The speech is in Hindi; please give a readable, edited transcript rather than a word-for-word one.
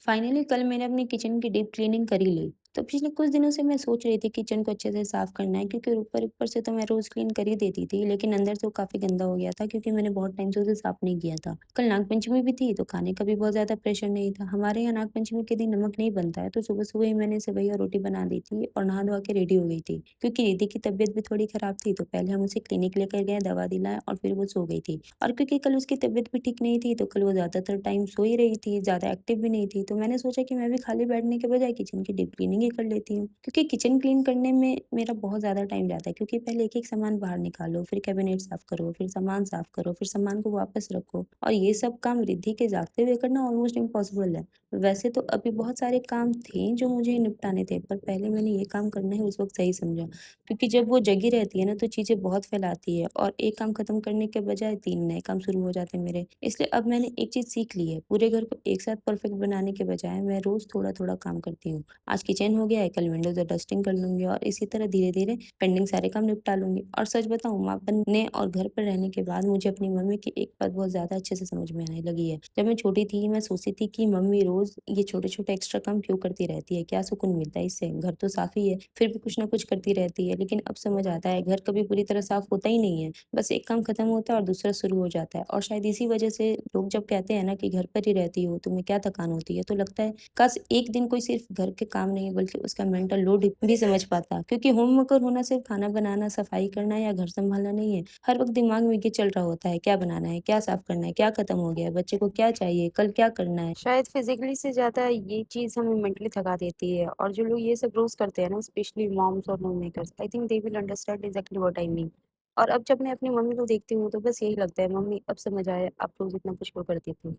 फाइनली कल मैंने अपनी किचन की डीप क्लीनिंग कर ही ली। तो पिछले कुछ दिनों से मैं सोच रही थी किचन को अच्छे से साफ करना है, क्योंकि ऊपर ऊपर से तो मैं रोज क्लीन कर ही देती थी, लेकिन अंदर से वो काफी गंदा हो गया था क्योंकि मैंने बहुत टाइम से उसे साफ नहीं किया था। कल नागपंचमी भी थी तो खाने का भी बहुत ज्यादा प्रेशर नहीं था। हमारे यहाँ नागपंचमी के दिन नमक नहीं बनता है, तो सुबह सुबह ही मैंने सेवई और रोटी बना दी थी और नहा धोआ के रेडी हो गई थी। क्योंकि रिद्धि की तबीयत भी थोड़ी खराब थी, तो पहले हम उसे क्लिनिक लेकर गए, दवा दिलाया और फिर वो सो गई थी। और क्योंकि कल उसकी तबीयत भी ठीक नहीं थी, तो कल वो ज़्यादातर टाइम सो ही रही थी, ज़्यादा एक्टिव भी नहीं थी। तो मैंने सोचा कि मैं भी खाली बैठने के बजाय किचन की डीप क्लीनिंग ही कर लेती हूँ। क्योंकि किचन क्लीन करने में मेरा बहुत ज़्यादा टाइम जाता है, क्योंकि पहले एक-एक सामान बाहर निकालो, फिर कैबिनेट साफ करो, फिर सामान साफ करो, फिर सामान को वापस रखो और ये सब काम रिद्धि के जागते हुए करना ऑलमोस्ट इम्पॉसिबल है। वैसे तो अभी बहुत सारे काम थे जो मुझे निपटाने थे, पर पहले मैंने ये काम करना है उस वक़्त सही समझा। क्योंकि जब वो जगी रहती है ना, तो चीज़ें बहुत फैलाती है और एक काम खत्म करने के बजाय 3 नए काम शुरू हो जाते हैं मेरे। इसलिए अब मैंने एक चीज़ सीख ली है, पूरे घर को एक साथ परफेक्ट बनाने के बजाय मैं रोज़ थोड़ा-थोड़ा काम करती हूँ। आज किचन हो गया है, कल विंडोज़ और डस्टिंग कर लूँगी और इसी तरह धीरे-धीरे पेंडिंग सारे काम निपटा लूँगी। और सच बताऊँ, माँ बनने और घर पर रहने के बाद मुझे अपनी मम्मी की एक बात बहुत ज़्यादा अच्छे से समझ में आने लगी है। जब मैं छोटी थी, मैं सोचती थी कि मम्मी रोज़ ये छोटे-छोटे एक्स्ट्रा काम क्यों करती रहती है? क्या सुकून मिलता है इससे? घर तो साफ़ ही है, फिर भी कुछ ना कुछ करती रहती है। लेकिन अब समझ आता है, घर कभी पूरी तरह साफ़ होता ही नहीं है। बस एक काम खत्म होता है और दूसरा शुरू हो जाता है। और शायद इसी वजह से लोग जब कहते हैं ना कि घर पर ही रहती हो, तुम्हें क्या थकान होती है? तो लगता है काश एक दिन कोई सिर्फ़ घर के काम नहीं बल्कि उसका मेंटल लोड भी समझ पाता। क्योंकि होममेकर होना सिर्फ़ खाना बनाना, सफाई करना या घर सँभालना नहीं है। हर वक़्त दिमाग में ये चल रहा होता है, क्या बनाना है, क्या साफ़ करना है, क्या खत्म हो गया है, बच्चे को क्या चाहिए, कल क्या करना है। शायद फिज़िकली से ज़्यादा ये चीज़ हमें मेंटली थका देती है। और जो लोग ये सब रोज़ करते हैं ना, स्पेशली मॉम्स और homemakers, I think they will understand exactly what I mean. और अब जब मैं अपनी मम्मी को देखती हूँ तो बस यही लगता है, मम्मी अब समझ आया आप रोज़ इतना कुछ क्यों करती थी।